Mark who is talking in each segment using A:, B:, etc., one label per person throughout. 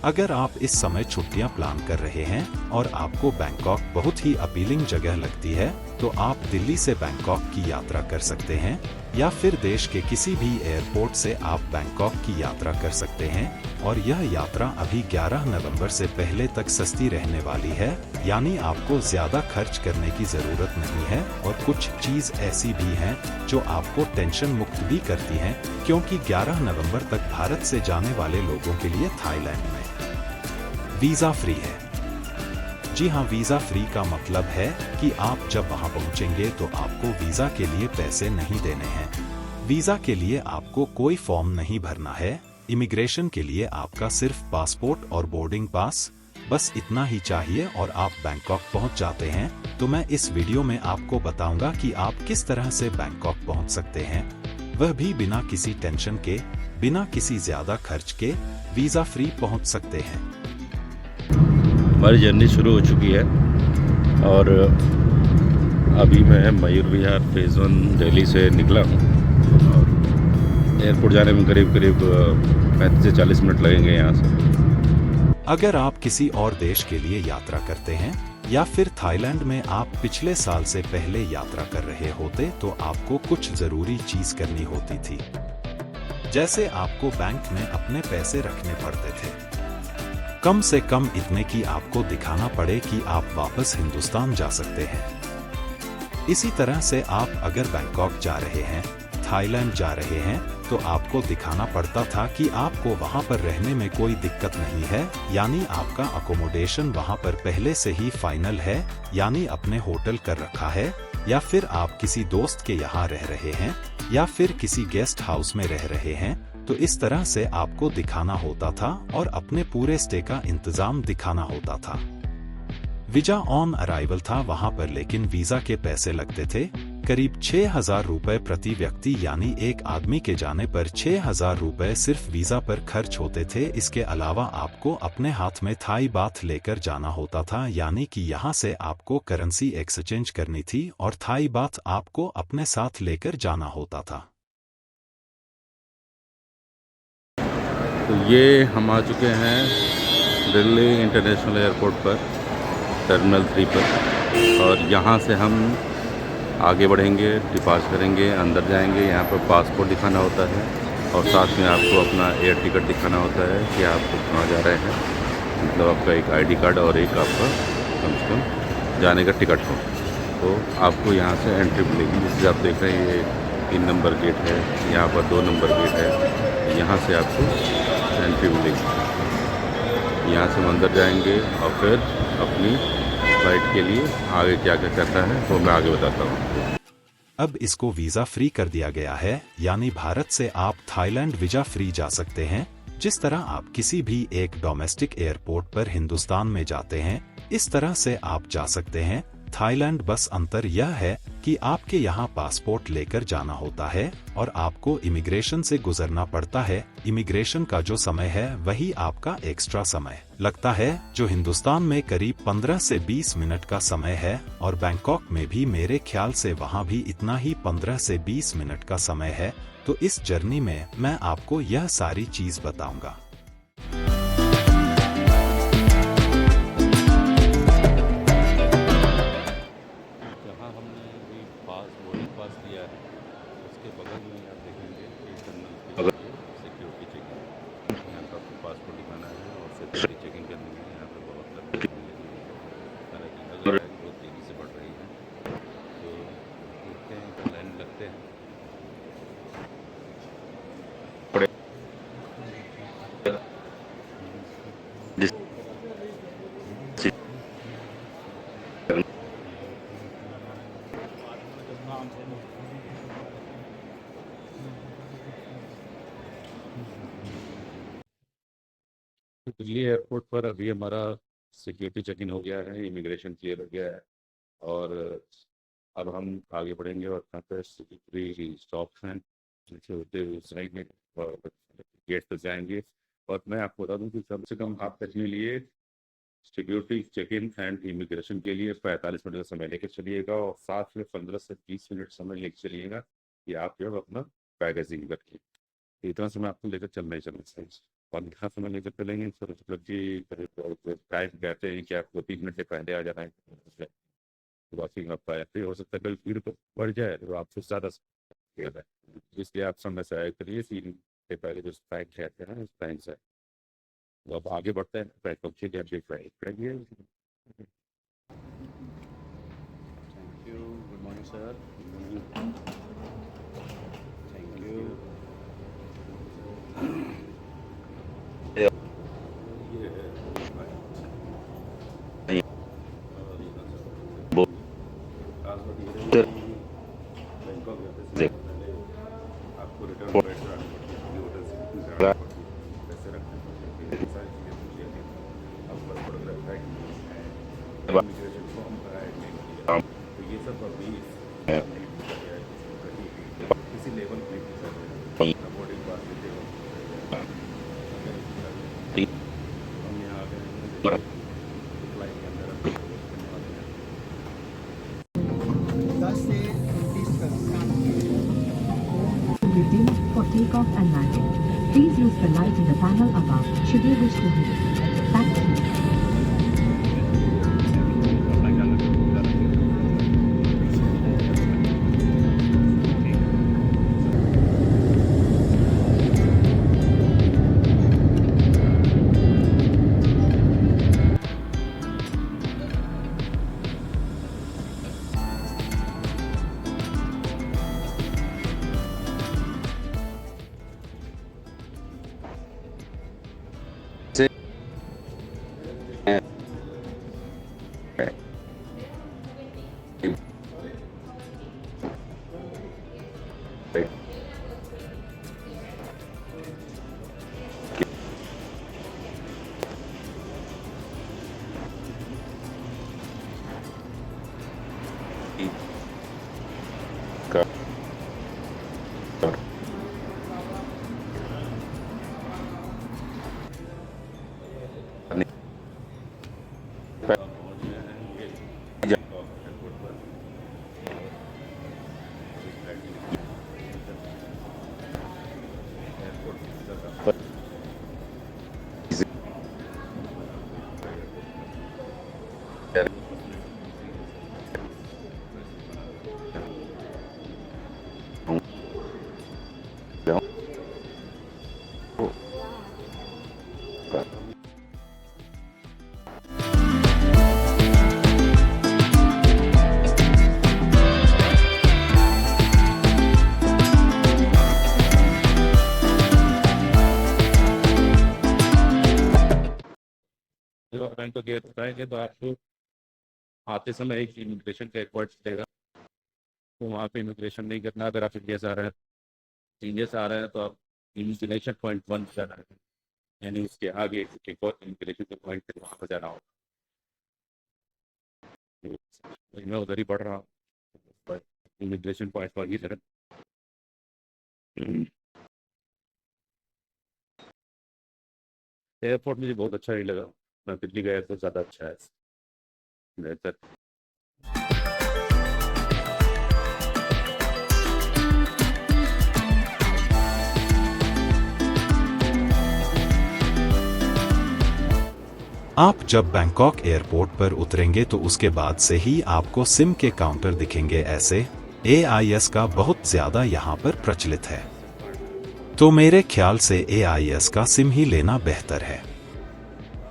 A: अगर आप इस समय छुट्टियां प्लान कर रहे हैं और आपको बैंकॉक बहुत ही अपीलिंग जगह लगती है, तो आप दिल्ली से बैंकॉक की यात्रा कर सकते हैं, या फिर देश के किसी भी एयरपोर्ट से आप बैंकॉक की यात्रा कर सकते हैं। और यह यात्रा अभी 11 नवंबर से पहले तक सस्ती रहने वाली है, यानी आपको ज्यादा खर्च करने की जरूरत नहीं है। और कुछ चीज ऐसी भी हैं जो आपको टेंशन मुक्त भी करती हैं, क्योंकि 11 नवंबर तक भारत से जाने वाले लोगों के लिए थाईलैंड में वीजा फ्री है। जी हाँ, वीजा फ्री का मतलब है कि आप जब वहां पहुंचेंगे तो आपको वीजा के लिए पैसे नहीं देने हैं। वीजा के लिए आपको कोई फॉर्म नहीं भरना है। इमिग्रेशन के लिए आपका सिर्फ पासपोर्ट और बोर्डिंग पास, बस इतना ही चाहिए और आप बैंकॉक पहुंच जाते हैं। तो मैं इस वीडियो में आपको बताऊंगा कि आप किस तरह से बैंकॉक पहुंच सकते हैं, वह भी बिना किसी टेंशन के, बिना किसी ज्यादा खर्च के वीजा फ्री पहुंच सकते हैं।
B: हमारी जर्नी शुरू हो चुकी है और अभी मैं मयूर विहार फेज़ 1 दिल्ली से निकला हूँ और एयरपोर्ट जाने में करीब 35 से 40 मिनट लगेंगे यहाँ से।
A: अगर आप किसी और देश के लिए यात्रा करते हैं या फिर थाईलैंड में आप पिछले साल से पहले यात्रा कर रहे होते, तो आपको कुछ जरूरी चीज करनी होती थी। जैसे आपको बैंक में अपने पैसे रखने पड़ते थे, कम से कम इतने कि आपको दिखाना पड़े कि आप वापस हिंदुस्तान जा सकते हैं। इसी तरह से आप अगर बैंकॉक जा रहे हैं, थाईलैंड जा रहे हैं, तो आपको दिखाना पड़ता था कि आपको वहां पर रहने में कोई दिक्कत नहीं है, यानी आपका अकोमोडेशन वहां पर पहले से ही फाइनल है, यानी अपने होटल कर रखा है, या फिर आप किसी दोस्त के यहाँ रह रहे हैं, या फिर किसी गेस्ट हाउस में रह रहे हैं। तो इस तरह से आपको दिखाना होता था और अपने पूरे स्टे का इंतजाम दिखाना होता था। वीजा ऑन अराइवल था वहां पर, लेकिन वीजा के पैसे लगते थे करीब 6,000 रुपए प्रति व्यक्ति, यानी एक आदमी के जाने पर 6,000 रुपए सिर्फ वीजा पर खर्च होते थे। इसके अलावा आपको अपने हाथ में थाई बाथ लेकर जाना होता था, यानी कि यहाँ से आपको करेंसी एक्सचेंज करनी थी और थाई बाथ आपको अपने साथ लेकर जाना होता था।
B: तो ये हम आ चुके हैं दिल्ली इंटरनेशनल एयरपोर्ट पर, टर्मिनल 3 पर, और यहाँ से हम आगे बढ़ेंगे, डिपार्ट करेंगे, अंदर जाएंगे। यहाँ पर पासपोर्ट दिखाना होता है और साथ में आपको अपना एयर टिकट दिखाना होता है कि आप कहाँ जा रहे हैं, मतलब आपका एक आईडी कार्ड और एक आपका कम से कम जाने का टिकट हो, तो आपको यहाँ से एंट्री मिलेगी। जैसे आप देख रहे हैं ये 3 नंबर गेट है, यहाँ पर 2 नंबर गेट है, यहाँ से आपको एंट्री मिलेगी। यहाँ से हम अंदर जाएंगे और फिर अपनी फ्लाइट के लिए आगे क्या क्या करना है वो मैं आगे बताता हूँ।
A: अब इसको वीजा फ्री कर दिया गया है, यानी भारत से आप थाईलैंड वीजा फ्री जा सकते हैं। जिस तरह आप किसी भी एक डोमेस्टिक एयरपोर्ट पर हिंदुस्तान में जाते हैं, इस तरह से आप जा सकते हैं थाईलैंड। बस अंतर यह है कि आपके यहाँ पासपोर्ट लेकर जाना होता है और आपको इमिग्रेशन से गुजरना पड़ता है। इमिग्रेशन का जो समय है वही आपका एक्स्ट्रा समय लगता है, जो हिंदुस्तान में करीब 15 से 20 मिनट का समय है, और बैंकॉक में भी मेरे ख्याल से वहाँ भी इतना ही 15 से 20 मिनट का समय है। तो इस जर्नी में मैं आपको यह सारी चीज बताऊंगा।
B: जहाँ हमने अभी बोर्डिंग पास लिया है, उसके बगल में आप देखेंगे कि टर्मिनल के सिक्योरिटी चेकिंग, यहाँ पर आपको पासपोर्ट दिखाना है और सिक्योरिटी चेकिंग करनी है। यहाँ पर बहुत लंबी लाइन लगी है, हालांकि लग रहा है कि बहुत तेज़ी से बढ़ रही है, तो देखते हैं कि लाइन लगते हैं। दिल्ली एयरपोर्ट पर अभी हमारा सिक्योरिटी चेकिंग हो गया है, इमिग्रेशन क्लियर हो गया है, और अब हम आगे बढ़ेंगे और यहाँ पे सिक्योरिटी स्टॉप्स हैं, जैसे होते हुए साइड में गेट तक जाएंगे। और मैं आपको बता दूं कि कम से कम आप अपने लिए security check in and immigration के लिए 45 मिनट का समय लेकर चलिएगा, और साथ में 15 से 20 मिनट समय लेकर चलिएगा कि आप जो है अपना बैगेजिंग करके, इतना समय आपको लेकर चलना ही चलना चाहिए। 15 समय लेकर चलेंगे सर, मतलब कि टाइम कहते हैं कि आपको 3 घंटे पहले आ जाना है, वॉकिंग आप आए, फिर हो सकता है कल भीड़ तो बढ़ जाए तो आपसे ज़्यादा है, इसलिए आप समय से आया करिए। 3 घंटे पहले जो टाइम कहते हैं ना, उस टाइम से तो अब आगे बढ़ते हैं, बैकअप के लिए आप देख रहे हैं। Thank you, good morning sir. Thank you. आपको रिटर्न होटल से पैसे रखने पड़ते, सारी चीज़ें पूछ लेते हैं, आपका फोटोग्राफ इमिग्रेशन फॉर्म भरा है, तो ये सब अभी किसी लेवल पे बोर्डिंग पास लेते हो हम यहाँ आ गए फ्लाइट के अंदर अपने करने वाले हैं।
C: 10 से 30 तक
D: Reduced for takeoff and landing. Please use the light in the panel above should you wish to leave. Thank you.
B: Bank gate बताएंगे तो आपको आते समय एक इमिग्रेशन का एक पॉइंट देगा, तो वहाँ पे इमिग्रेशन नहीं करना। अगर आप इंडिया से आ रहे हैं, इंडिया से आ रहे हैं तो आप इमिग्रेशन पॉइंट 1 जाना है, यानी उसके आगे एक और इमिग्रेशन के पॉइंट है, वहाँ पर जाना होगा। मैं उधर ही पढ़ रहा हूँ, इमिग्रेशन पॉइंट पर ही तरह। एयरपोर्ट मुझे बहुत अच्छा नहीं लगा, मैं दिल्ली गया तो ज़्यादा अच्छा है बेहतर।
A: आप जब बैंकॉक एयरपोर्ट पर उतरेंगे तो उसके बाद से ही आपको सिम के काउंटर दिखेंगे। ऐसे AIS का बहुत ज़्यादा यहाँ पर प्रचलित है, तो मेरे ख्याल से AIS का सिम ही लेना बेहतर है।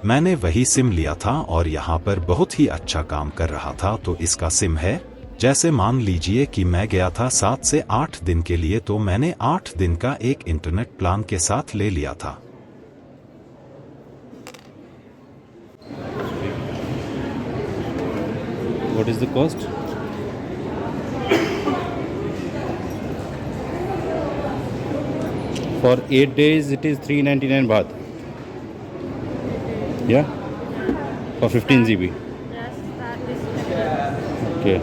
A: मैंने वही सिम लिया था और यहाँ पर बहुत ही अच्छा काम कर रहा था, तो इसका सिम है। जैसे मान लीजिए कि मैं गया था 7 से 8 दिन के लिए, तो मैंने 8 दिन का एक इंटरनेट प्लान के साथ ले लिया था।
B: What is the cost? For 8 days it is 399 baht. Yeah? For 15 GB.
E: Yes, that is
B: Okay.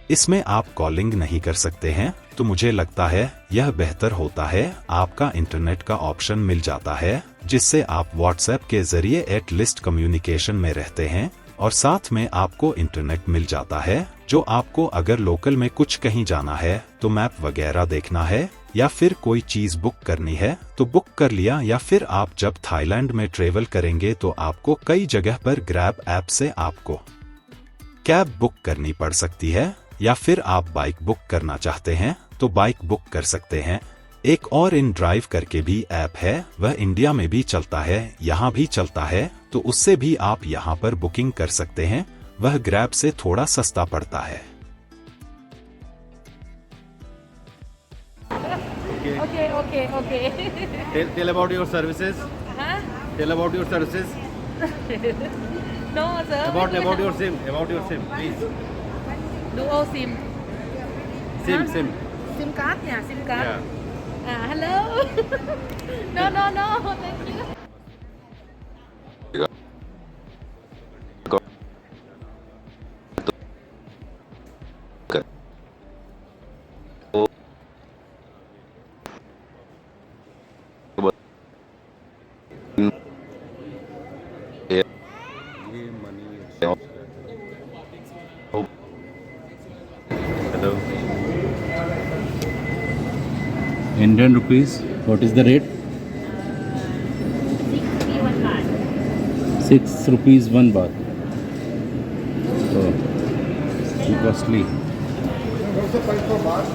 A: इसमें आप कॉलिंग नहीं कर सकते हैं, तो मुझे लगता है यह बेहतर होता है। आपका इंटरनेट का ऑप्शन मिल जाता है, जिससे आप व्हाट्सएप के जरिए एट लिस्ट कम्युनिकेशन में रहते हैं। और साथ में आपको इंटरनेट मिल जाता है, जो आपको अगर लोकल में कुछ कहीं जाना है तो मैप वगैरह देखना है या फिर कोई चीज़ बुक करनी है तो बुक कर लिया, या फिर आप जब थाईलैंड में ट्रेवल करेंगे तो आपको कई जगह पर ग्रैब ऐप से आपको कैब बुक करनी पड़ सकती है, या फिर आप बाइक बुक करना चाहते हैं तो बाइक बुक कर सकते हैं। एक और इन ड्राइव करके भी ऐप है, वह इंडिया में भी चलता है, यहाँ भी चलता है, तो उससे भी आप यहाँ पर बुकिंग कर सकते हैं। वह ग्रैब से थोड़ा सस्ता पड़ता है।
E: Okay.
B: Tell about your services.
E: Huh?
B: Tell about your services.
E: No, sir.
B: About your SIM. About your SIM, please.
E: Dual SIM.
B: SIM,
E: Huh?
B: SIM.
E: SIM card nha, SIM card.
B: Yeah.
E: Hello. No, thank you.
B: Hello. Indian rupees. What is the rate? 6 rupees 1 baht. Oh, too costly.
C: Also 5 for baht.